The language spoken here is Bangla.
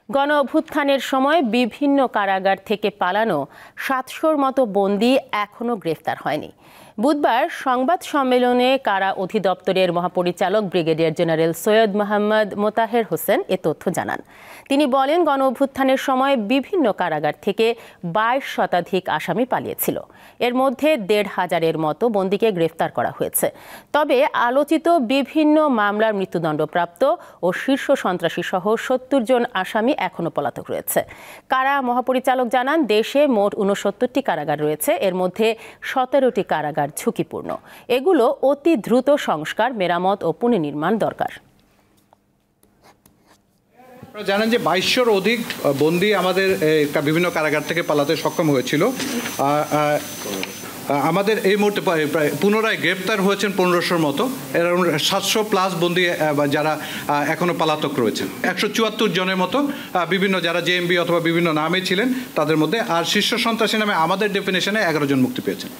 গণ অভ্যুত্থানের সময় বিভিন্ন কারাগার থেকে পালানো ৭০০-র মতো বন্দী এখনো গ্রেফতার হয়নি। বুধবার সংবাদ সম্মেলনে কারা অধিদপ্তরের মহাপরিচালক ব্রিগেডিয়ার জেনারেল সৈয়দ মোহাম্মদ মোতাহের হোসেন এ তথ্য জানান। তিনি বলেন, গণ অভ্যুত্থানের সময় বিভিন্ন কারাগার থেকে ২২ শতাধিক আসামি পালিয়েছিল। এর মধ্যে ১৫০০-এর মতো বন্দীকে গ্রেফতার করা হয়েছে। তবে আলোচিত বিভিন্ন মামলার মৃত্যুদণ্ডপ্রাপ্ত ও শীর্ষ সন্ত্রাসী সহ ৭০ জন আসামি এখনো পলাতক রয়েছে। কারা মহাপরিচালক জানান, দেশে মোট ৬৯টি কারাগার রয়েছে। এর মধ্যে ১৭টি কারাগার ঝুঁকিপূর্ণ। এগুলো অতি দ্রুত সংস্কার, মেরামত ও পুনর্নির্মাণ দরকার। জানেন যে ২২০০-র অধিক বন্দী আমাদের বিভিন্ন কারাগার থেকে পালাতে সক্ষম হয়েছিল। আমাদের এই মুহূর্তে পুনরায় গ্রেপ্তার হয়েছেন ১৫০০-র মতো, এর ৭০০+ বন্দী যারা এখনো পলাতক রয়েছেন। ১৭৪ জনের মতো বিভিন্ন যারা জেএমবি অথবা বিভিন্ন নামে ছিলেন তাদের মধ্যে, আর শীর্ষ সন্ত্রাসী নামে আমাদের ডেফিনেশনে ১১ জন মুক্তি পেয়েছেন।